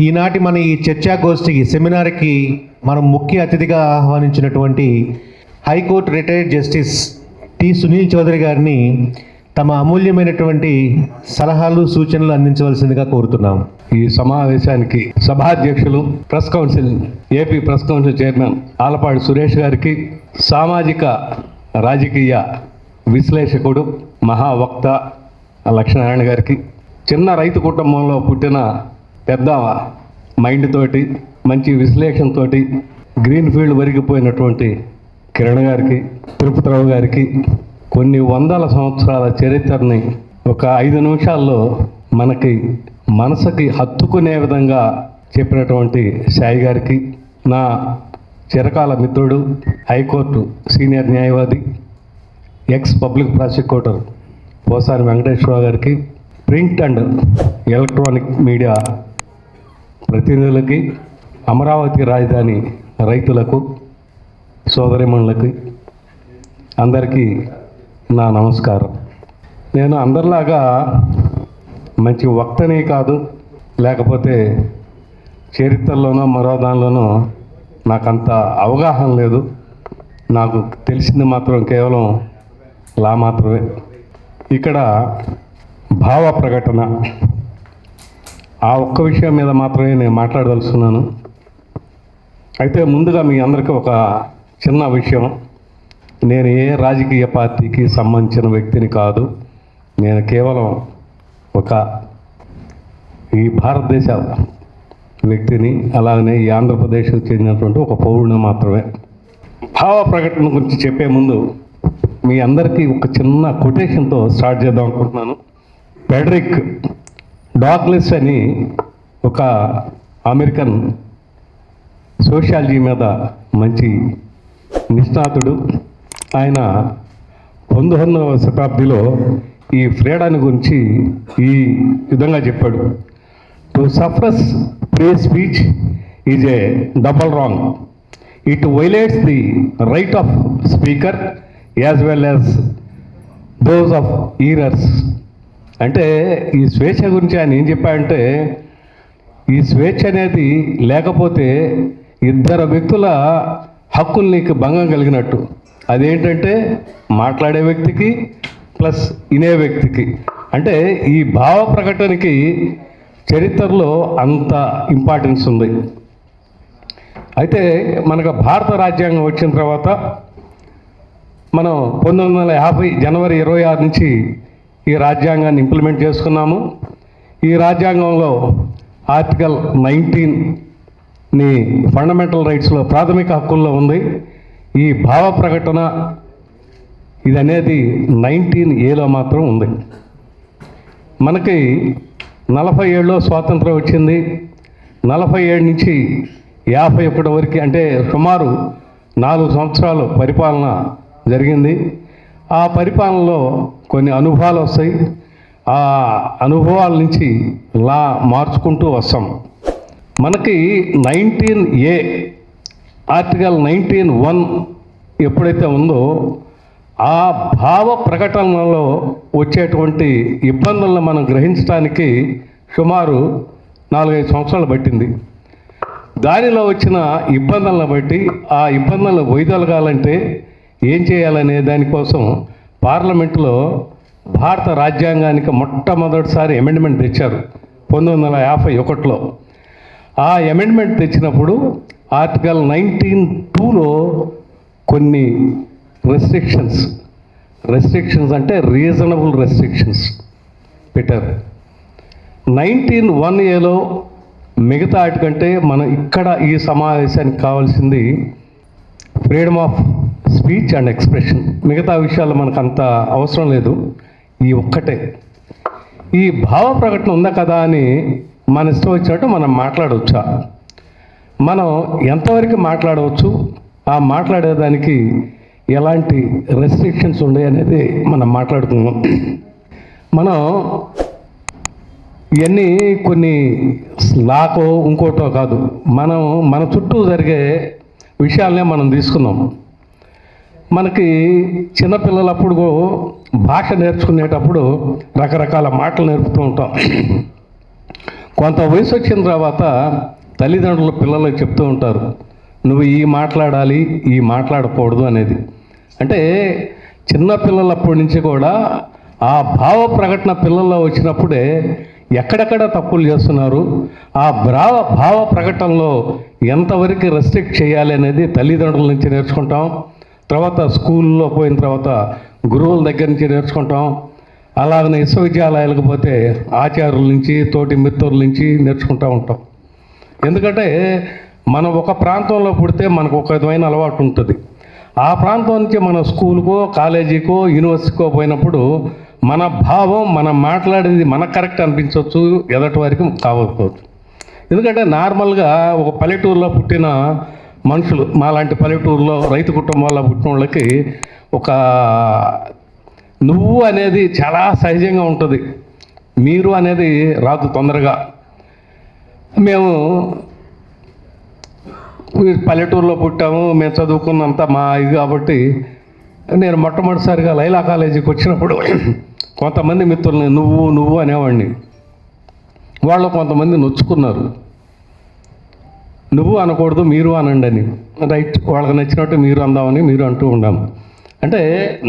ఈనాటి మన ఈ చర్చాగోష్ఠికి సెమినార్కి మనం ముఖ్య అతిథిగా ఆహ్వానించినటువంటి high court retired justice T Sunil Chowdary గారిని తమ అమూల్యమైనటువంటి సలహాలు సూచనలు అందించవలసిందిగా కోరుతున్నాం. ఈ సమావేశానికి సభాధ్యక్షులు press council AP press council chairman Alapati Suresh గారికి, సామాజిక రాజకీయ విశ్లేషకుడు మహావక్త లక్ష్మీనారాయణ గారికి, చిన్న రైతు కుటుంబంలో పుట్టిన పెద్ద మైండ్ తోటి మంచి విశ్లేషణతోటి గ్రీన్ ఫీల్డ్ వరిగిపోయినటువంటి కిరణ్ గారికి, తిరుపతిరావు గారికి, కొన్ని వందల సంవత్సరాల చరిత్రని ఒక 5 నిమిషాల్లో మనకి మనసుకి హత్తుకునే విధంగా చెప్పినటువంటి సాయి గారికి, నా చిరకాల మిత్రుడు హైకోర్టు సీనియర్ న్యాయవాది ex public prosecutor Posani Venkateswararao గారికి, ప్రింట్ అండ్ ఎలక్ట్రానిక్ మీడియా ప్రతినిధులకి, అమరావతి రాజధాని రైతులకు, సోదరిమణులకి అందరికీ నా నమస్కారం. నేను అందరిలాగా మంచి వక్తని కాదు, లేకపోతే చరిత్రలోనో మరో దానిలోనో నాకంత అవగాహన లేదు. నాకు తెలిసింది మాత్రం కేవలం లా మాత్రమే. ఇక్కడ భావ ప్రకటన ఆ ఒక్క విషయం మీద మాత్రమే నేను మాట్లాడదలుచున్నాను. అయితే ముందుగా మీ అందరికీ ఒక చిన్న విషయం. నేను ఏ రాజకీయ పార్టీకి సంబంధించిన వ్యక్తిని కాదు. నేను కేవలం ఒక ఈ భారతదేశ వ్యక్తిని, అలాగనే ఈ ఆంధ్రప్రదేశ్కి చెందినటువంటి ఒక పౌరుని మాత్రమే. భావ ప్రకటన గురించి చెప్పే ముందు మీ అందరికీ ఒక చిన్న కొటేషన్తో స్టార్ట్ చేద్దాం అనుకుంటున్నాను. ఫెడరిక్ డాగ్లెస్ అని ఒక అమెరికన్ సోషియాలజీ మీద మంచి నిష్ణాతుడు. ఆయన 19వ శతాబ్దిలో ఈ ఫ్రీడమ్ గురించి ఈ విధంగా చెప్పాడు. To suppress free speech is a double wrong. It violates the right of speaker as well as those of hearers. అంటే ఈ స్వేచ్ఛ గురించి ఆయన ఏం చెప్పాడంటే, ఈ స్వేచ్ఛ అనేది లేకపోతే ఇద్దరు వ్యక్తుల హక్కుల్ని భంగం కలిగినట్టు. అదేంటంటే మాట్లాడే వ్యక్తికి ప్లస్ వినే వ్యక్తికి. అంటే ఈ భావ ప్రకటనకి చరిత్రలో అంత ఇంపార్టెన్స్ ఉంది. అయితే మనకు భారత రాజ్యాంగం వచ్చిన తర్వాత మనం 1950 జనవరి 26 నుంచి ఈ రాజ్యాంగాన్ని ఇంప్లిమెంట్ చేసుకున్నాము. ఈ రాజ్యాంగంలో ఆర్టికల్ 19ని ఫండమెంటల్ రైట్స్లో ప్రాథమిక హక్కుల్లో ఉంది. ఈ భావ ప్రకటన ఇది అనేది 19A మాత్రం ఉంది. మనకి 47లో స్వాతంత్రం వచ్చింది. 47 నుంచి 51 వరకు, అంటే సుమారు 4 సంవత్సరాలు పరిపాలన జరిగింది. ఆ పరిపాలనలో కొన్ని అనుభవాలు వస్తాయి. ఆ అనుభవాల నుంచి లా మార్చుకుంటూ వస్తాం. మనకి 19A ఆర్టికల్ 19(1) ఎప్పుడైతే ఉందో ఆ భావ ప్రకటనలో వచ్చేటువంటి ఇబ్బందులను మనం గ్రహించడానికి సుమారు 4-5 సంవత్సరాలు పట్టింది. దానిలో వచ్చిన ఇబ్బందులను బట్టి ఆ ఇబ్బందులను వైదొలగాలంటే ఏం చేయాలనే దానికోసం పార్లమెంటులో భారత రాజ్యాంగానికి మొట్టమొదటిసారి అమెండ్మెంట్ తెచ్చారు 1951లో. ఆ అమెండ్మెంట్ తెచ్చినప్పుడు ఆర్టికల్ 19(2)లో కొన్ని రెస్ట్రిక్షన్స్ అంటే రీజనబుల్ రెస్ట్రిక్షన్స్ పెట్టారు. 19(1)Aలో మిగతా వాటికంటే మనం ఇక్కడ ఈ సమావేశానికి కావాల్సింది freedom of speech and expression. మిగతా విషయాలు మనకు అంత అవసరం లేదు. ఈ ఒక్కటే, ఈ భావ ప్రకటన ఉందా కదా అని మన ఇష్టం వచ్చినట్టు మనం మాట్లాడవచ్చా, మనం ఎంతవరకు మాట్లాడవచ్చు, ఆ మాట్లాడేదానికి ఎలాంటి రెస్ట్రిక్షన్స్ ఉన్నాయి అనేది మనం మాట్లాడుకుందాం. మనం ఇవన్నీ కొన్ని లాకో ఇంకోటో కాదు, మనం మన చుట్టూ జరిగే విషయాలనే మనం తీసుకున్నాం. మనకి చిన్నపిల్లలప్పుడు భాష నేర్చుకునేటప్పుడు రకరకాల మాటలు నేర్పుతూ ఉంటాం. కొంత వయసు వచ్చిన తర్వాత తల్లిదండ్రులు పిల్లలకు చెప్తూ ఉంటారు, నువ్వు ఈ మాట్లాడాలి, ఈ మాట్లాడకూడదు అనేది. అంటే చిన్నపిల్లలప్పటి నుంచి కూడా ఆ భావ ప్రకటన పిల్లల్లో వచ్చినప్పుడే ఎక్కడెక్కడ తప్పులు చేస్తున్నారు, ఆ భావ ప్రకటనలో ఎంతవరకు రెస్ట్రిక్ట్ చేయాలి అనేది తల్లిదండ్రుల నుంచి నేర్చుకుంటాం. తర్వాత స్కూల్లో పోయిన తర్వాత గురువుల దగ్గర నుంచి నేర్చుకుంటాం. అలాగనే విశ్వవిద్యాలయాలకు పోతే ఆచార్యుల నుంచి, తోటి మిత్రుల నుంచి నేర్చుకుంటూ ఉంటాం. ఎందుకంటే మనం ఒక ప్రాంతంలో పుడితే మనకు ఒక విధమైన అలవాటు ఉంటుంది. ఆ ప్రాంతం నుంచి మన స్కూల్కో, కాలేజీకో, యూనివర్సిటీకో పోయినప్పుడు మన భావం, మనం మాట్లాడేది మనకు కరెక్ట్ అనిపించవచ్చు, ఎదటి వారికి కావకపోవచ్చు. ఎందుకంటే నార్మల్గా ఒక పల్లెటూరులో పుట్టిన మనుషులు, మాలాంటి పల్లెటూరులో రైతు కుటుంబాల్లో పుట్టిన వాళ్ళకి ఒక నువ్వు అనేది చాలా సహజంగా ఉంటుంది, మీరు అనేది రాదు తొందరగా. మేము పల్లెటూరులో పుట్టాము, మేము చదువుకున్నంత మా ఇది కాబట్టి నేను మొట్టమొదటిసారిగా లైలా కాలేజీకి వచ్చినప్పుడు కొంతమంది మిత్రుల్ని నువ్వు అనేవాడిని. వాళ్ళు కొంతమంది నొచ్చుకున్నారు, నువ్వు అనకూడదు మీరు అనండి అని. రైట్, వాళ్ళకి నచ్చినట్టు మీరు అందామని మీరు అంటూ ఉన్నాము. అంటే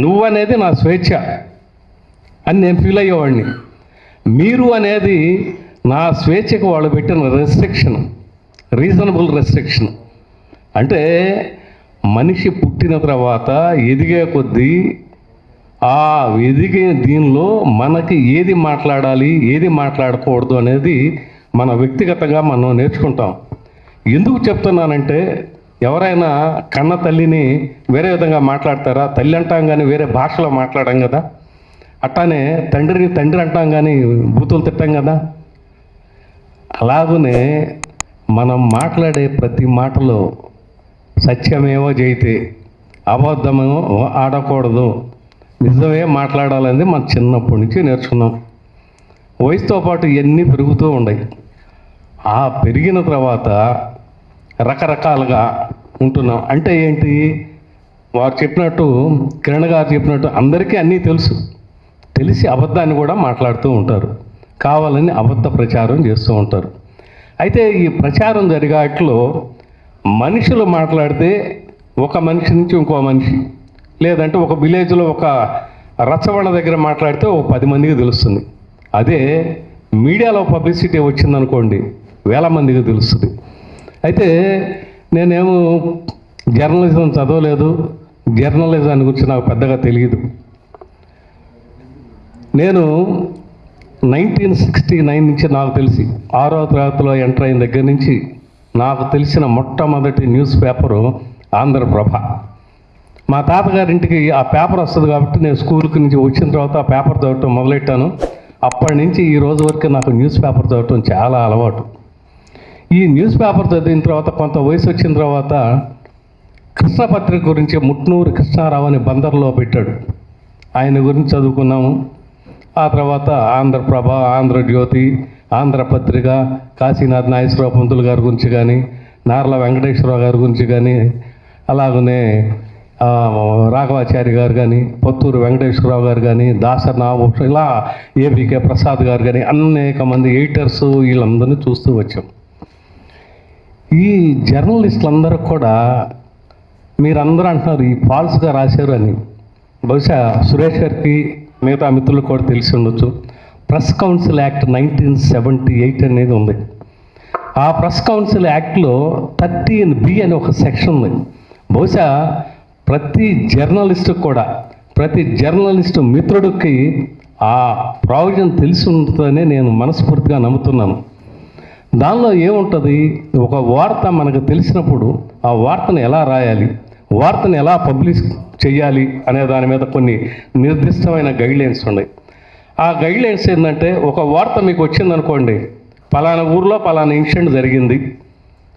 నువ్వు అనేది నా స్వేచ్ఛ అని నేను ఫీల్ అయ్యేవాడిని. మీరు అనేది నా స్వేచ్ఛకు వాళ్ళు పెట్టిన రెస్ట్రిక్షన్, రీజనబుల్ రెస్ట్రిక్షన్. అంటే మనిషి పుట్టిన తర్వాత ఎదిగే కొద్దీ ఆ ఎదిగే దీనిలో మనకి ఏది మాట్లాడాలి, ఏది మాట్లాడకూడదు అనేది మన వ్యక్తిగతంగా మనం నేర్చుకుంటాం. ఎందుకు చెప్తున్నానంటే, ఎవరైనా కన్న తల్లిని వేరే విధంగా మాట్లాడతారా? తల్లి అంటాం కానీ వేరే భాషలో మాట్లాడాం కదా. అట్లానే తండ్రిని తండ్రి అంటాం కానీ బూతులు తిట్టాం కదా. అలాగనే మనం మాట్లాడే ప్రతి మాటలో సత్యమేవో జయితే, అబద్ధమేమో ఆడకూడదు, నిజమే మాట్లాడాలనేది మనం చిన్నప్పటి నుంచి నేర్చుకున్నాం. వయసుతో పాటు ఇవన్నీ పెరుగుతూ ఉన్నాయి. ఆ పెరిగిన తర్వాత రకరకాలుగా ఉంటున్నాం. అంటే ఏంటి, వారు చెప్పినట్టు, కిరణ్ గారు చెప్పినట్టు అందరికీ అన్నీ తెలిసి అబద్ధాన్ని కూడా మాట్లాడుతూ ఉంటారు, కావాలని అబద్ధ ప్రచారం చేస్తూ ఉంటారు. అయితే ఈ ప్రచారం జరిగేట్లో మనుషులు మాట్లాడితే ఒక మనిషి నుంచి ఇంకో మనిషి, లేదంటే ఒక విలేజ్లో ఒక రచ్చబండ దగ్గర మాట్లాడితే ఒక 10 మందికి తెలుస్తుంది. అదే మీడియాలో పబ్లిసిటీ వచ్చిందనుకోండి, వేల మందికి తెలుస్తుంది. అయితే నేనేమో జర్నలిజం చదవలేదు, జర్నలిజం గురించి నాకు పెద్దగా తెలియదు. నేను 1969 నుంచి నాకు తెలిసి 6వ తరగతిలో ఎంటర్ అయిన దగ్గర నుంచి నాకు తెలిసిన మొట్టమొదటి న్యూస్ పేపరు ఆంధ్రప్రభ. మా తాతగారింటికి ఆ పేపర్ వస్తుంది కాబట్టి నేను స్కూల్కి నుంచి వచ్చిన తర్వాత ఆ పేపర్ చదవటం మొదలెట్టాను. అప్పటి నుంచి ఈ రోజు వరకు నాకు న్యూస్ పేపర్ చదవటం చాలా అలవాటు. ఈ న్యూస్ పేపర్ చదివిన తర్వాత కొంత వయసు వచ్చిన తర్వాత కృష్ణపత్రిక గురించి ముట్నూరు కృష్ణారావు అని బందర్లో పెట్టాడు, ఆయన గురించి చదువుకున్నాము. ఆ తర్వాత ఆంధ్రప్రభ, ఆంధ్రజ్యోతి, ఆంధ్రపత్రిక, కాశీనాథ్ నాగేశ్వరరావు పంతులు గారి గురించి కానీ, నార్ల వెంకటేశ్వరరావు గారి గురించి కానీ, అలాగనే రాఘవాచారి గారు కానీ, పొత్తూరు వెంకటేశ్వరరావు గారు కానీ, దాసర్ నాగభూషణ్, ఇలా ఏబికే ప్రసాద్ గారు కానీ, అనేక మంది ఎడిటర్స్ వీళ్ళందరినీ చూస్తూ వచ్చాం. ఈ జర్నలిస్టులందరూ కూడా మీరందరూ అంటున్నారు ఈ ఫాల్స్గా రాశారు అని. బహుశా సురేష్ గారికి మిగతా మిత్రులు కూడా తెలిసి ఉండొచ్చు. ప్రెస్ కౌన్సిల్ యాక్ట్ 1978 అనేది ఉంది. ఆ ప్రెస్ కౌన్సిల్ యాక్ట్లో 13B అని ఒక సెక్షన్ ఉంది. బహుశా ప్రతి జర్నలిస్టు కూడా, ప్రతి జర్నలిస్టు మిత్రుడికి ఆ ప్రావిజన్ తెలిసి ఉంటుందని నేను మనస్ఫూర్తిగా నమ్ముతున్నాను. దానిలో ఏముంటుంది, ఒక వార్త మనకు తెలిసినప్పుడు ఆ వార్తను ఎలా రాయాలి, వార్తను ఎలా పబ్లిష్ చేయాలి అనే దాని మీద కొన్ని నిర్దిష్టమైన గైడ్లైన్స్ ఉన్నాయి. ఆ గైడ్లైన్స్ ఏంటంటే, ఒక వార్త మీకు వచ్చిందనుకోండి, పలానా ఊర్లో పలానా ఇన్సిడెంట్ జరిగింది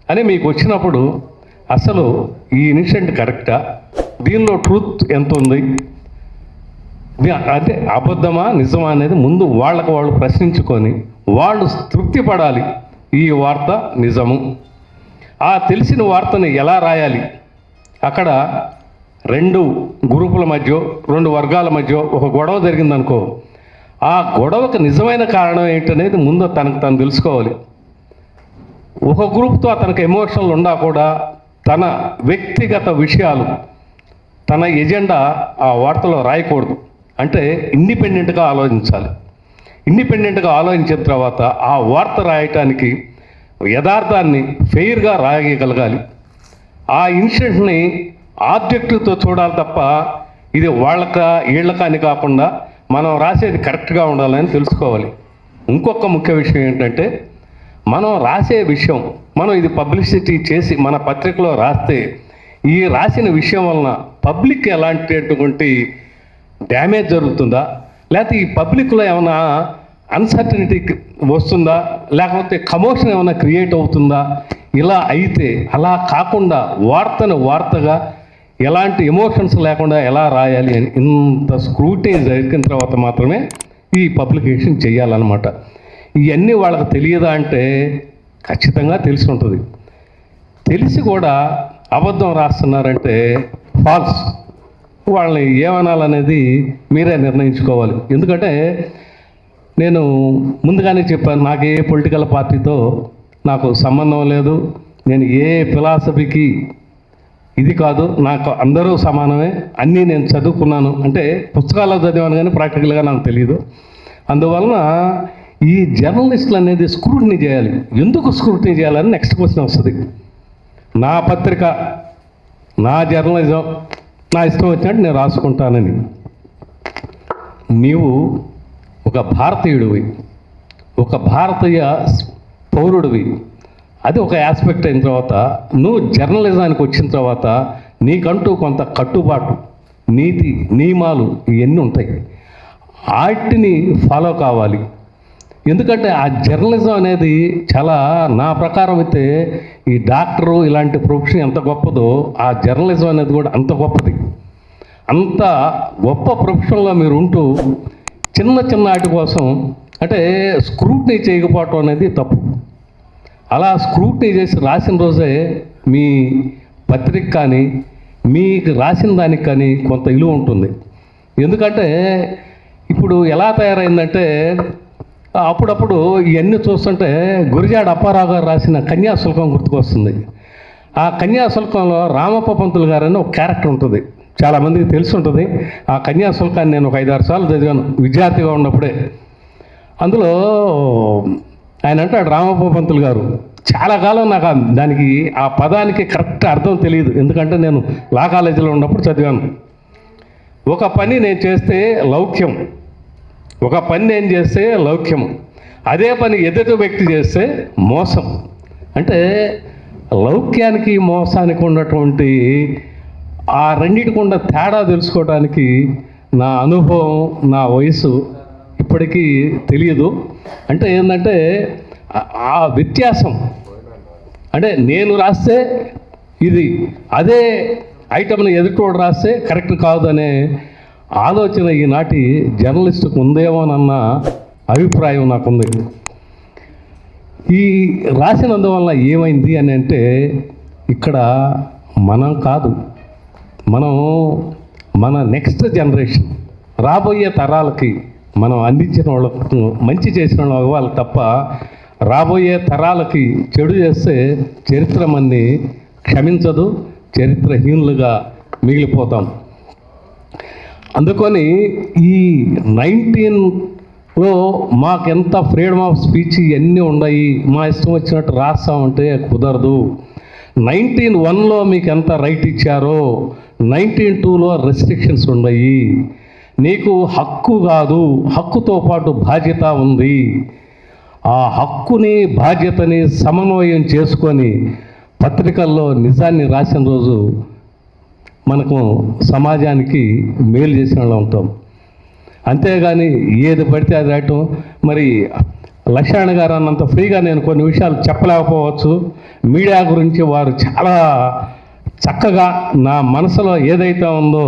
అని మీకు వచ్చినప్పుడు అసలు ఈ ఇన్సిడెంట్ కరెక్టా, దీనిలో ట్రూత్ ఎంత ఉంది, అంటే అబద్ధమా నిజమా అనేది ముందు వాళ్ళకు వాళ్ళు ప్రశ్నించుకొని వాళ్ళు తృప్తి పడాలి, ఈ వార్త నిజము. ఆ తెలిసిన వార్తని ఎలా రాయాలి, అక్కడ రెండు గ్రూపుల మధ్య, రెండు వర్గాల మధ్య ఒక గొడవ జరిగిందనుకో, ఆ గొడవకు నిజమైన కారణం ఏంటనేది ముందు తనకు తను తెలుసుకోవాలి. ఒక గ్రూప్తో అతనికి ఎమోషనల్ ఉన్నా కూడా తన వ్యక్తిగత విషయాలు, తన ఎజెండా ఆ వార్తలో రాయకూడదు. అంటే ఇండిపెండెంట్గా ఆలోచించాలి. ఇండిపెండెంట్గా ఆలోచించిన తర్వాత ఆ వార్త రాయటానికి యథార్థాన్ని ఫెయిర్గా రాయగలగాలి. ఆ ఇన్సిడెంట్ని ఆబ్జెక్టివ్తో చూడాలి తప్ప ఇది వీళ్ళక అని కాకుండా మనం రాసేది కరెక్ట్గా ఉండాలని తెలుసుకోవాలి. ఇంకొక ముఖ్య విషయం ఏంటంటే, మనం రాసే విషయం, మనం ఇది పబ్లిసిటీ చేసి మన పత్రికలో రాస్తే ఈ రాసిన విషయం వలన పబ్లిక్ ఎలాంటి డ్యామేజ్ జరుగుతుందా, లేకపోతే ఈ పబ్లిక్లో ఏమైనా అన్సర్టనిటీ వస్తుందా, లేకపోతే కమోషన్ ఏమైనా క్రియేట్ అవుతుందా, ఇలా అయితే అలా కాకుండా వార్తగా ఎలాంటి ఎమోషన్స్ లేకుండా ఎలా రాయాలి అని ఇంత స్క్రూటినీ జరిగిన తర్వాత మాత్రమే ఈ పబ్లికేషన్ చేయాలన్నమాట. ఇవన్నీ వాళ్ళకి తెలియదా అంటే ఖచ్చితంగా తెలిసి ఉంటుంది. తెలిసి కూడా అబద్ధం రాస్తున్నారంటే ఫాల్స్. వాళ్ళని ఏమనాలనేది మీరే నిర్ణయించుకోవాలి. ఎందుకంటే నేను ముందుగానే చెప్పాను, నాకు ఏ పొలిటికల్ పార్టీతో నాకు సంబంధం లేదు, నేను ఏ ఫిలాసఫీకి ఇది కాదు, నాకు అందరూ సమానమే, అన్నీ నేను చదువుకున్నాను అంటే పుస్తకాల్లో చదివాను కానీ ప్రాక్టికల్గా నాకు తెలియదు. అందువలన ఈ జర్నలిస్టులు అనేది స్క్రూటినీ చేయాలి. ఎందుకు స్క్రూటినీ చేయాలని నెక్స్ట్ క్వశ్చన్ వస్తుంది. నా పత్రిక, నా జర్నలిజం, నా ఇష్టం వచ్చినట్టు నేను రాసుకుంటానని. నీవు ఒక భారతీయుడివి, ఒక భారతీయ పౌరుడివి, అది ఒక ఆస్పెక్ట్ అయిన తర్వాత నువ్వు జర్నలిజానికి వచ్చిన తర్వాత నీకంటూ కొంత కట్టుబాటు, నీతి నియమాలు ఇవన్నీ ఉంటాయి. వాటిని ఫాలో కావాలి. ఎందుకంటే ఆ జర్నలిజం అనేది చాలా, నా ప్రకారం అయితే ఈ డాక్టరు ఇలాంటి ప్రొఫెషన్ ఎంత గొప్పదో ఆ జర్నలిజం అనేది కూడా అంత గొప్పది. అంత గొప్ప ప్రొఫెషన్లో మీరు ఉంటూ చిన్న వాటి కోసం అంటే స్క్రూటినీ చేయకపోవటం అనేది తప్పు. అలా స్క్రూటినీ చేసి రాసిన రోజే మీ పత్రిక కానీ మీకు రాసిన దానికి కానీ కొంత విలువ ఉంటుంది. ఎందుకంటే ఇప్పుడు ఎలా తయారైందంటే, అప్పుడప్పుడు ఇవన్నీ చూస్తుంటే గురిజాడ అప్పారావు గారు రాసిన కన్యాశుల్కం గుర్తుకొస్తుంది. ఆ కన్యాశుల్కంలో రామప్ప పంతులు గారు అని ఒక క్యారెక్టర్ ఉంటుంది, చాలామందికి తెలిసి ఉంటుంది. ఆ కన్యాశుల్కాన్ని నేను ఒక 5-6 సార్లు చదివాను విద్యార్థిగా ఉన్నప్పుడే. అందులో ఆయన అంటాడు, రామప్ప పంతులు గారు, చాలా కాలం నాకు దానికి ఆ పదానికి కరెక్ట్ అర్థం తెలియదు, ఎందుకంటే నేను లా కాలేజీలో ఉన్నప్పుడు చదివాను. ఒక పని నేను చేస్తే లౌక్యం, ఒక పని నేను చేస్తే లౌక్యం, అదే పని ఎదుటి వ్యక్తి చేస్తే మోసం. అంటే లౌక్యానికి మోసానికి ఉన్నటువంటి ఆ రెండింటికుండా తేడా తెలుసుకోవడానికి నా అనుభవం, నా వయసు ఇప్పటికీ తెలియదు. అంటే ఏంటంటే ఆ వ్యత్యాసం, అంటే నేను రాస్తే ఇది, అదే ఐటమ్ని ఎదుటోడు రాస్తే కరెక్ట్ కాదనే ఆలోచన ఈనాటి జర్నలిస్టుకు ఉందేమోనన్న అభిప్రాయం నాకుంది. ఈ రాసినందువల్ల ఏమైంది అని అంటే, ఇక్కడ మనం కాదు, మనం మన నెక్స్ట్ జనరేషన్, రాబోయే తరాలకి మనం అందించిన వాళ్ళకు మంచి చేసిన వాళ్ళు అవ్వాలి తప్ప రాబోయే తరాలకి చెడు చేస్తే చరిత్ర మనని క్షమించదు, చరిత్రహీనులుగా మిగిలిపోతాం. అందుకని ఈ 19లో మాకెంత ఫ్రీడమ్ ఆఫ్ స్పీచ్ ఇవన్నీ ఉన్నాయి, మా ఇష్టం వచ్చినట్టు రాస్తామంటే కుదరదు. 1901లో మీకు ఎంత రైట్ ఇచ్చారో 1902లో రెస్ట్రిక్షన్స్ ఉన్నాయి. నీకు హక్కు కాదు, హక్కుతో పాటు బాధ్యత ఉంది. ఆ హక్కుని బాధ్యతని సమన్వయం చేసుకొని పత్రికల్లో నిజాన్ని రాసిన రోజు మనకు సమాజానికి మేలు చేసిన వాళ్ళు ఉంటాం. అంతేగాని ఏది పడితే అది రాయటం, మరి లక్ష్మణ గారు అన్నంత ఫ్రీగా నేను కొన్ని విషయాలు చెప్పలేకపోవచ్చు. మీడియా గురించి వారు చాలా చక్కగా నా మనసులో ఏదైతే ఉందో,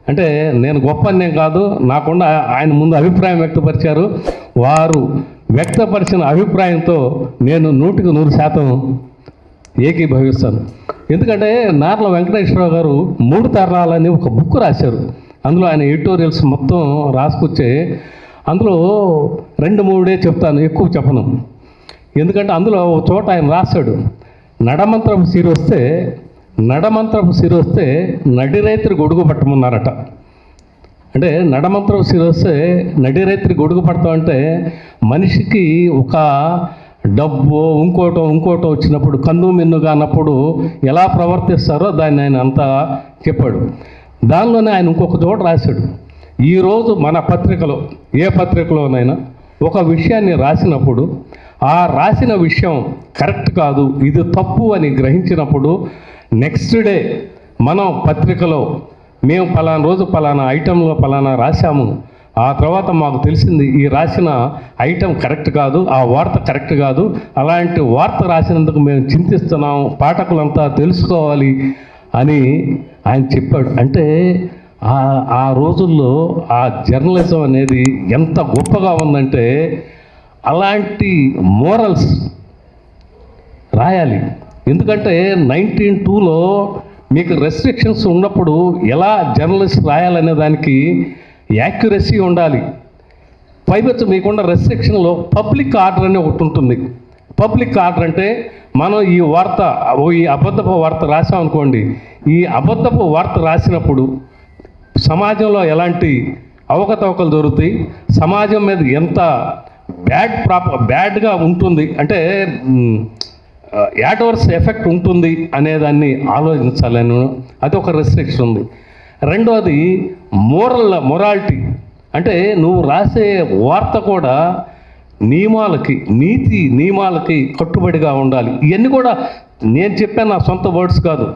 అంటే నేను గొప్పనే కాదు, నాకుండా ఆయన ముందు అభిప్రాయం వ్యక్తపరిచారు. వారు వ్యక్తపరిచిన అభిప్రాయంతో నేను 100% ఏకీభవిస్తాను. ఎందుకంటే నార్ల వెంకటేశ్వరరావు గారు 3 తరాలని ఒక బుక్ రాశారు. అందులో ఆయన ఎడిటోరియల్స్ మొత్తం రాసుకొచ్చే అందులో 2-3 చెప్తాను, ఎక్కువ చెప్పను. ఎందుకంటే అందులో ఒక చోట ఆయన రాశాడు, నడమంత్రపు సిరొస్తే నడి రైతులు గొడుగు పట్టమన్నారట. అంటే నడమంత్రపు సిరొస్తే నడి రైతులు గొడుగు పడతామంటే మనిషికి ఒక డబ్బు ఇంకోటో వచ్చినప్పుడు కన్ను మిన్నుగా అన్నప్పుడు ఎలా ప్రవర్తిస్తారో దాన్ని ఆయన అంతా చెప్పాడు. దానిలోనే ఆయన ఇంకొక చోట రాశాడు, ఈరోజు మన పత్రికలో ఏ పత్రికలోనైనా ఒక విషయాన్ని రాసినప్పుడు ఆ రాసిన విషయం కరెక్ట్ కాదు, ఇది తప్పు అని గ్రహించినప్పుడు నెక్స్ట్ డే మనం పత్రికలో మేము పలానా రోజు పలానా ఐటెంలో పలానా రాశాము, ఆ తర్వాత మాకు తెలిసింది ఈ రాసిన ఐటెం కరెక్ట్ కాదు, ఆ వార్త కరెక్ట్ కాదు, అలాంటి వార్త రాసినందుకు మేము చింతిస్తున్నాం, పాఠకులంతా తెలుసుకోవాలి అని ఆయన చెప్పాడు. అంటే ఆ రోజుల్లో ఆ జర్నలిజం అనేది ఎంత గొప్పగా ఉందంటే అలాంటి మోరల్స్ రాయాలి. ఎందుకంటే 1902లో మీకు రెస్ట్రిక్షన్స్ ఉన్నప్పుడు ఎలా జర్నలిస్ట్ రాయాలనే దానికి యాక్యురసీ ఉండాలి. పైపెచ్చు మీకున్న రెస్ట్రిక్షన్లో పబ్లిక్ ఆర్డర్ అని ఒకటి ఉంటుంది. పబ్లిక్ ఆర్డర్ అంటే మనం ఈ అబద్ధపు వార్త రాసామనుకోండి, ఈ అబద్ధపు వార్త రాసినప్పుడు సమాజంలో ఎలాంటి అవకతవకలు దొరుకుతాయి, సమాజం మీద ఎంత బ్యాడ్గా ఉంటుంది, అంటే యాడ్వర్స్ ఎఫెక్ట్ ఉంటుంది అనేదాన్ని ఆలోచించాలని అది ఒక రెస్ట్రిక్షన్ ఉంది. రెండోది మొరాలిటీ, అంటే నువ్వు రాసే వార్త కూడా నీతి నియమాలకి కట్టుబడిగా ఉండాలి. ఇవన్నీ కూడా నేను చెప్పాను, నా సొంత వర్డ్స్ కాదు,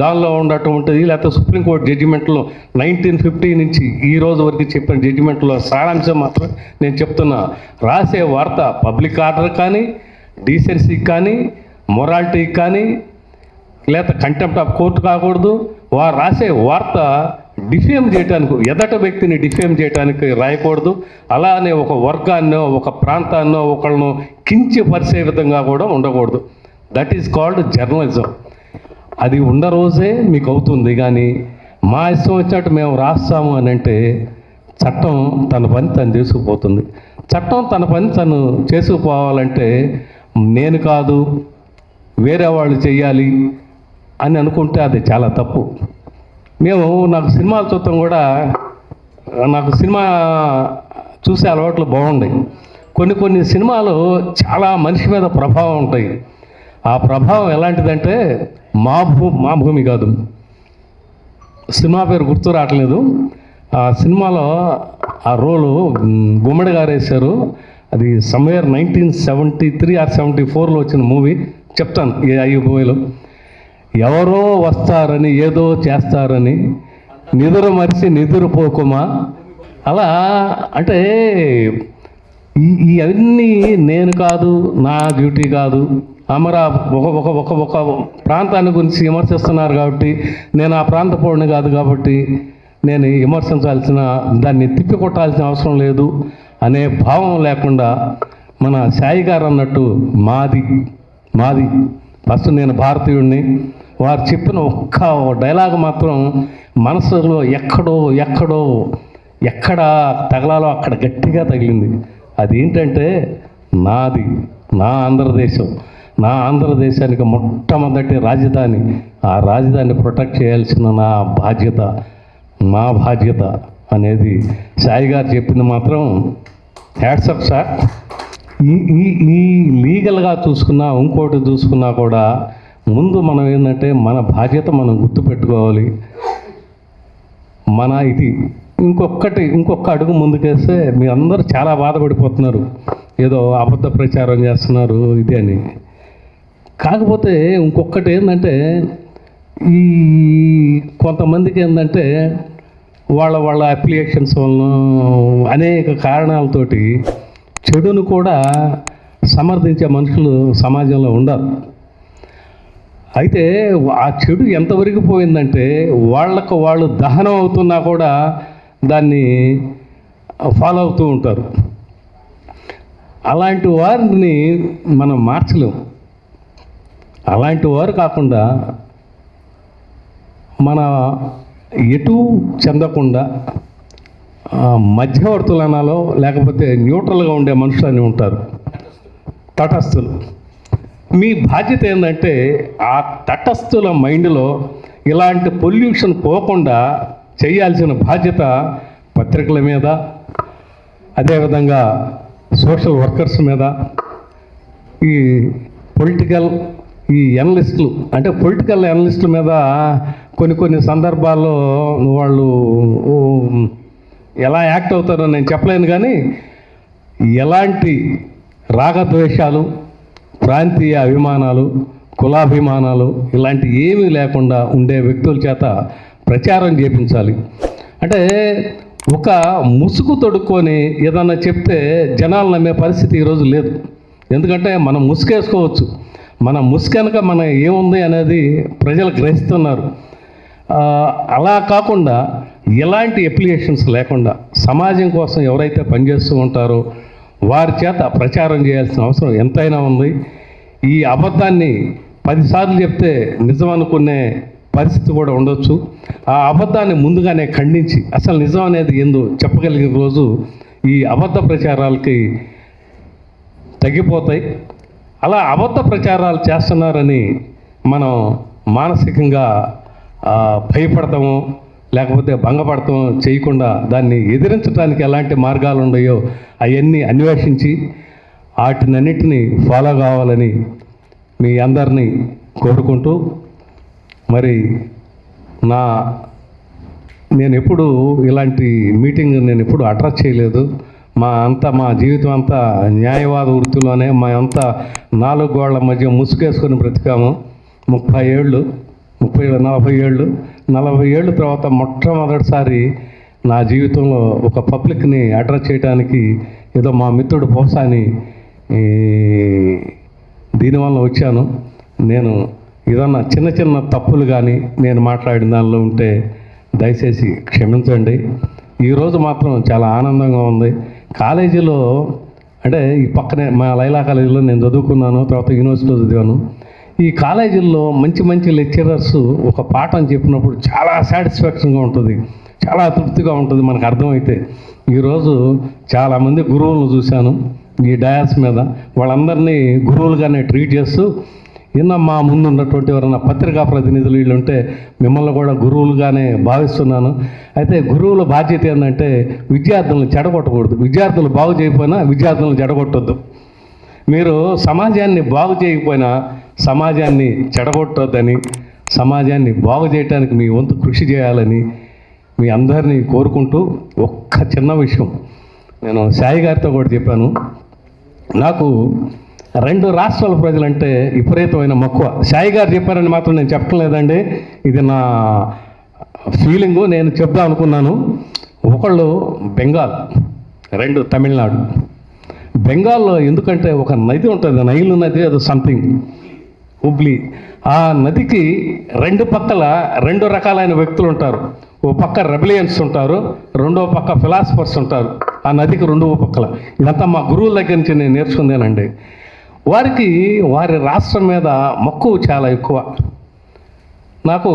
దానిలో ఉండటువంటిది. లేకపోతే సుప్రీంకోర్టు జడ్జిమెంట్లో 1950 నుంచి ఈ రోజు వరకు చెప్పిన జడ్జిమెంట్లో సారాంశం మాత్రం నేను చెప్తున్నా. రాసే వార్త పబ్లిక్ ఆర్డర్ కానీ, డీసెన్సీకి కానీ, మొరాలిటీకి కానీ, లేకపోతే కంటెంప్ట్ ఆఫ్ కోర్టు కాకూడదు. వారు రాసే వార్త డిఫేమ్ చేయడానికి, ఎదట వ్యక్తిని డిఫేమ్ చేయడానికి రాయకూడదు. అలానే ఒక వర్గాన్నో ఒక ప్రాంతాన్నో ఒకళ్ళను కించపరిచే విధంగా కూడా ఉండకూడదు. That is called journalism. అది ఉన్న రోజే మీకు అవుతుంది. కానీ మా ఇష్టం వచ్చినట్టు మేము రాస్తాము అని అంటే చట్టం తన పని తను చేసుకుపోతుంది. చట్టం తన పని తను చేసుకుపోవాలంటే నేను కాదు వేరే వాళ్ళు చెయ్యాలి అని అనుకుంటే అది చాలా తప్పు. నాకు సినిమాలు చూడటం కూడా, నాకు సినిమా చూసే అలవాట్లు బాగున్నాయి. కొన్ని సినిమాలు చాలా మనిషి మీద ప్రభావం ఉంటాయి. ఆ ప్రభావం ఎలాంటిదంటే మా భూమి కాదు, సినిమా పేరు గుర్తు రావట్లేదు. ఆ సినిమాలో ఆ రోలు గుమ్మడి గారు వేశారు. అది సమ్వేర్ 1973 or 74లో వచ్చిన మూవీ. చెప్తాను ఈ మూవీలో, ఎవరో వస్తారని ఏదో చేస్తారని నిదురు మరిచి నిదురుపోకుమా. అలా అంటే ఇవన్నీ నేను కాదు, నా డ్యూటీ కాదు. ఒక ప్రాంతాన్ని గురించి విమర్శిస్తున్నారు కాబట్టి నేను ఆ ప్రాంత పౌరుని కాదు కాబట్టి నేను విమర్శించాల్సిన, దాన్ని తిప్పికొట్టాల్సిన అవసరం లేదు అనే భావం లేకుండా మన సాయి గారు అన్నట్టు మాది ఫస్ట్ నేను భారతీయుడిని. వారు చెప్పిన ఒక్క డైలాగ్ మాత్రం మనసులో ఎక్కడ తగలాలో అక్కడ గట్టిగా తగిలింది. అదేంటంటే నాది, నా ఆంధ్రదేశానికి మొట్టమొదటి రాజధాని, ఆ రాజధానిని ప్రొటెక్ట్ చేయాల్సిన మా బాధ్యత అనేది సాయి గారు చెప్పింది మాత్రం హ్యాట్సప్ సార్. ఈ లీగల్గా చూసుకున్నా ఇంకోటి చూసుకున్నా కూడా ముందు మనం ఏంటంటే మన బాధ్యత మనం గుర్తుపెట్టుకోవాలి. ఇది ఇంకొక అడుగు ముందుకేస్తే మీ అందరూ చాలా బాధపడిపోతున్నారు, ఏదో అబద్ధ ప్రచారం చేస్తున్నారు ఇది అని. కాకపోతే ఇంకొకటి ఏంటంటే ఈ కొంతమందికి ఏంటంటే వాళ్ళ అప్లికేషన్స్ వలన అనేక కారణాలతోటి చెడును కూడా సమర్థించే మనుషులు సమాజంలో ఉండరు. అయితే ఆ చెడు ఎంతవరకు పోయిందంటే వాళ్ళు దహనం అవుతున్నా కూడా దాన్ని ఫాలో అవుతూ ఉంటారు. అలాంటి వారిని మనం మార్చలేము. అలాంటి వారు కాకుండా మన ఎటు చెందకుండా మధ్యవర్తులనాలో లేకపోతే న్యూట్రల్గా ఉండే మనుషులు ఉంటారు, తటస్థులు. మీ బాధ్యత ఏంటంటే ఆ తటస్థుల మైండ్లో ఇలాంటి పొల్యూషన్ పోకుండా చేయాల్సిన బాధ్యత పత్రికల మీద, అదేవిధంగా సోషల్ వర్కర్స్ మీద, ఈ పొలిటికల్ ఎనలిస్టులు అంటే పొలిటికల్ ఎనలిస్టుల మీద కొన్ని సందర్భాల్లో వాళ్ళు ఎలా యాక్ట్ అవుతారో నేను చెప్పలేను. కానీ ఎలాంటి రాగద్వేషాలు, ప్రాంతీయ అభిమానాలు, కులాభిమానాలు ఇలాంటి ఏమీ లేకుండా ఉండే వ్యక్తుల చేత ప్రచారం చేయించాలి. అంటే ఒక ముసుగు తొడుక్కొని ఏదన్నా చెప్తే జనాలు నమ్మే పరిస్థితి ఈరోజు లేదు. ఎందుకంటే మనం ముసుగేసుకోవచ్చు, మన ముసుగనక మన ఏముంది అనేది ప్రజలు గ్రహిస్తున్నారు. అలా కాకుండా ఎలాంటి అప్లికేషన్స్ లేకుండా సమాజం కోసం ఎవరైతే పనిచేస్తూ ఉంటారో వారి చేత ప్రచారం చేయాల్సిన అవసరం ఎంతైనా ఉంది. ఈ అబద్ధాన్ని 10 సార్లు చెప్తే నిజం అనుకునే పరిస్థితి కూడా ఉండొచ్చు. ఆ అబద్ధాన్ని ముందుగానే ఖండించి అసలు నిజం అనేది ఏందో చెప్పగలిగిన రోజు ఈ అబద్ధ ప్రచారాలకి తగ్గిపోతాయి. అలా అబద్ధ ప్రచారాలు చేస్తున్నారని మనం మానసికంగా భయపడతాము లేకపోతే భంగపడతాము చేయకుండా దాన్ని ఎదిరించడానికి ఎలాంటి మార్గాలు ఉన్నాయో అవన్నీ అన్వేషించి వాటినన్నిటినీ ఫాలో కావాలని మీ అందరినీ కోరుకుంటూ, మరి నేను ఎప్పుడు ఇలాంటి మీటింగ్ నేను ఎప్పుడు అడ్రస్ చేయలేదు. మా జీవితం అంతా న్యాయవాద వృత్తిలోనే మా అంతా 4 గోళ్ల మధ్య ముసుగేసుకొని బ్రతికాము. 40 ఏళ్ళు తర్వాత మొట్టమొదటిసారి నా జీవితంలో ఒక పబ్లిక్ని అడ్రస్ చేయడానికి ఏదో మా మిత్రుడు పోసాని దీనివల్ల వచ్చాను. నేను ఏదన్నా చిన్న తప్పులు కానీ నేను మాట్లాడిన దానిలో ఉంటే దయచేసి క్షమించండి. ఈరోజు మాత్రం చాలా ఆనందంగా ఉంది. కాలేజీలో అంటే ఈ పక్కనే మా లైలా కాలేజీలో నేను చదువుకున్నాను, తర్వాత యూనివర్సిటీలో చదివాను. ఈ కాలేజీల్లో మంచి లెక్చరర్స్ ఒక పాఠం చెప్పినప్పుడు చాలా సాటిస్ఫాక్షన్గా ఉంటుంది, చాలా తృప్తిగా ఉంటుంది మనకు అర్థమైతే. ఈరోజు చాలామంది గురువులను చూశాను ఈ డయాస్ మీద, వాళ్ళందరినీ గురువులుగానే ట్రీట్ చేస్తూ మా ముందు ఉన్నటువంటి ఎవరైనా పత్రికా ప్రతినిధులు వీళ్ళు ఉంటే మిమ్మల్ని కూడా గురువులుగానే భావిస్తున్నాను. అయితే గురువుల బాధ్యత ఏంటంటే విద్యార్థులను చెడగొట్టకూడదు. విద్యార్థులు బాగు చేయకపోయినా విద్యార్థులను చెడగొట్టొద్దు. మీరు సమాజాన్ని బాగు చేయకపోయినా సమాజాన్ని చెడగొట్టొద్దని, సమాజాన్ని బాగు చేయడానికి మీ వంతు కృషి చేయాలని మీ అందరినీ కోరుకుంటూ, ఒక్క చిన్న విషయం నేను సాయి గారితో కూడా చెప్పాను. నాకు 2 రాష్ట్రాల ప్రజలంటే విపరీతమైన మక్కువ. సాయి గారు చెప్పారని మాత్రం నేను చెప్పడం లేదండి, ఇది నా ఫీలింగు, నేను చెప్దాం అనుకున్నాను. ఒకళ్ళు బెంగాల్, 2 తమిళనాడు. బెంగాల్లో ఎందుకంటే ఒక నది ఉంటుంది, నైలు నది, అది సంథింగ్ హుబ్లీ. ఆ నదికి 2 పక్కల 2 రకాలైన వ్యక్తులు ఉంటారు. ఓ పక్క రెబిలియన్స్ ఉంటారు, రెండో పక్క ఫిలాసఫర్స్ ఉంటారు. ఆ నదికి 2 పక్కల. ఇదంతా మా గురువుల దగ్గర నుంచి నేను నేర్చుకుందేనండి. వారికి వారి రాష్ట్రం మీద మక్కువ చాలా ఎక్కువ. నాకు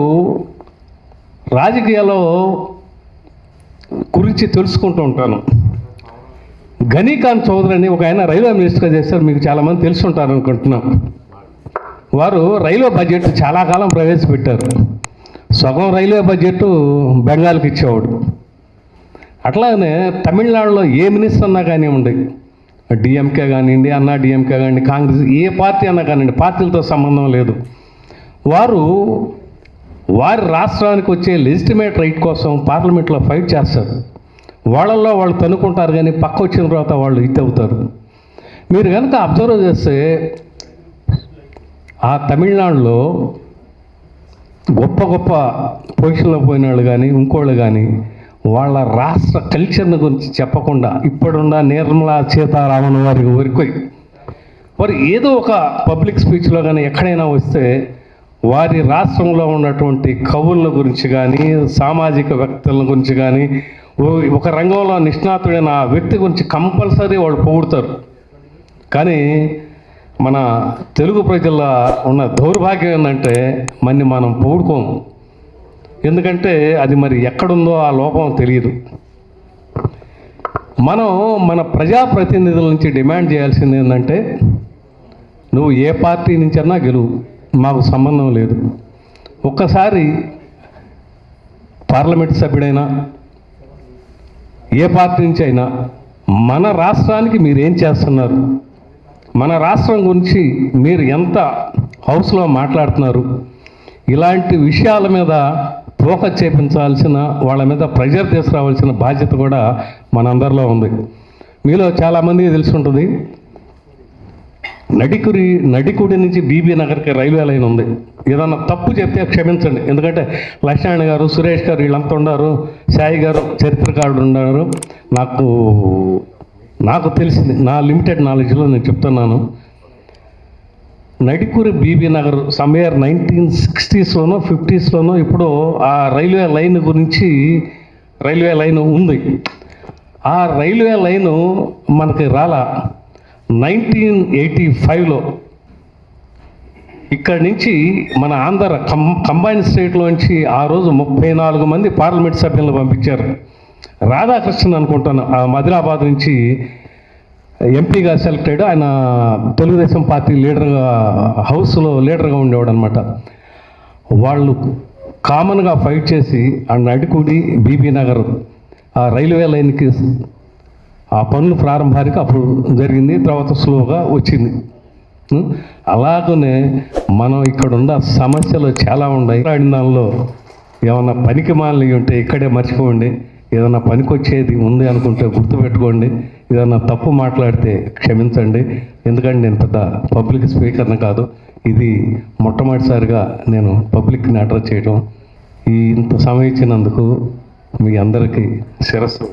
రాజకీయాల్లో గురించి తెలుసుకుంటూ ఉంటాను. గనీకాంత్ చౌదరి అని ఒక ఆయన రైల్వే మినిస్టర్గా చేశారు, మీకు చాలామంది తెలుసుంటారు అనుకుంటున్నాం. వారు రైల్వే బడ్జెట్ చాలా కాలం ప్రవేశపెట్టారు. సగం రైల్వే బడ్జెట్ బెంగాల్కి ఇచ్చేవాడు. అట్లానే తమిళనాడులో ఏ మినిస్టర్ అన్నా కానివ్వండి, డిఎంకే కానివ్వండి, అన్నా డిఎంకే కానివ్వండి, కాంగ్రెస్, ఏ పార్టీ అన్నా కానివ్వండి, పార్టీలతో సంబంధం లేదు. వారి రాష్ట్రానికి వచ్చే లెజిటిమేట్ రైట్ కోసం పార్లమెంట్లో ఫైట్ చేస్తారు. వాళ్ళల్లో వాళ్ళు తనుకుంటారు, కానీ పక్క వచ్చిన తర్వాత వాళ్ళు అవుతారు. మీరు కనుక అబ్జర్వ్ చేస్తే ఆ తమిళనాడులో గొప్ప పొజిషన్లో పోయిన వాళ్ళు కానీ ఇంకోళ్ళు కానీ వాళ్ళ రాష్ట్ర కల్చర్ని గురించి చెప్పకుండా ఇప్పుడున్న నిర్మలా సీతారామన్ వరకు వారు ఏదో ఒక పబ్లిక్ స్పీచ్లో కానీ ఎక్కడైనా వస్తే వారి రాష్ట్రంలో ఉన్నటువంటి కవుల గురించి కానీ సామాజిక వ్యక్తుల గురించి కానీ ఒక రంగంలో నిష్ణాతుడైన ఆ వ్యక్తి గురించి కంపల్సరీ వాళ్ళు పొగుడుతారు. కానీ మన తెలుగు ప్రజల్లో ఉన్న దౌర్భాగ్యం ఏంటంటే మనం పొగుడుకోము. ఎందుకంటే అది మరి ఎక్కడుందో ఆ లోపం తెలియదు. మనం మన ప్రజాప్రతినిధుల నుంచి డిమాండ్ చేయాల్సింది ఏంటంటే, నువ్వు ఏ పార్టీ నుంచన్నా గెలువు, మాకు సంబంధం లేదు. ఒక్కసారి పార్లమెంట్ సభ్యుడైనా ఏ పార్టీ నుంచి అయినా మన రాష్ట్రానికి మీరు ఏం చేస్తున్నారు, మన రాష్ట్రం గురించి మీరు ఎంత హౌస్లో మాట్లాడుతున్నారు, ఇలాంటి విషయాల మీద ఫోకస్ చేపించాల్సిన, వాళ్ళ మీద ప్రెజర్ తీసుకురావాల్సిన బాధ్యత కూడా మనందరిలో ఉంది. మీలో చాలామందికి తెలిసి ఉంటుంది, నడికుడి నుంచి బీబీ నగర్కి రైల్వే లైన్ ఉంది. ఏదన్నా తప్పు చెప్తే క్షమించండి, ఎందుకంటే లక్ష్మణ్ గారు, సురేష్ గారు వీళ్ళంతా ఉన్నారు, సాయి గారు చరిత్రకారుడు ఉన్నారు. నాకు తెలిసింది, నా లిమిటెడ్ నాలెడ్జ్లో నేను చెప్తున్నాను. నడికూరి BB Nagar somewhere 1960s 50s ఇప్పుడు ఆ రైల్వే లైన్ గురించి రైల్వే లైన్ ఉంది. ఆ రైల్వే లైను మనకి రాలా. 1985లో ఇక్కడి నుంచి మన ఆంధ్ర కంబైన్ స్టేట్లోంచి ఆ రోజు 34 మంది పార్లమెంట్ సభ్యులను పంపించారు. రాధాకృష్ణన్ అనుకుంటాను, ఆదిలాబాద్ నుంచి ఎంపీగా సెలెక్ట్ అయ్యాడు. ఆయన తెలుగుదేశం పార్టీ లీడర్గా, హౌస్లో లీడర్గా ఉండేవాడు అనమాట. వాళ్ళు కామన్గా ఫైట్ చేసి ఆ నడికుడి బీబీ నగర్ ఆ రైల్వే లైన్కి ఆ పనులు ప్రారంభానికి అప్పుడు జరిగింది, తర్వాత స్లోగా వచ్చింది. అలాగనే మనం ఇక్కడ ఉన్న సమస్యలు చాలా ఉన్నాయి. దానిలో ఏమన్నా పనికి మాలినవి ఉంటే ఇక్కడే మర్చిపోండి, ఏదైనా పనికొచ్చేది ఉంది అనుకుంటే గుర్తుపెట్టుకోండి, ఏదైనా తప్పు మాట్లాడితే క్షమించండి. ఎందుకంటే నేను పెద్ద పబ్లిక్ స్పీకర్ని కాదు, ఇది మొట్టమొదటిసారిగా నేను పబ్లిక్ని అడ్రస్ చేయడం. ఇంత సమయం ఇచ్చినందుకు మీ అందరికీ శిరస్సు.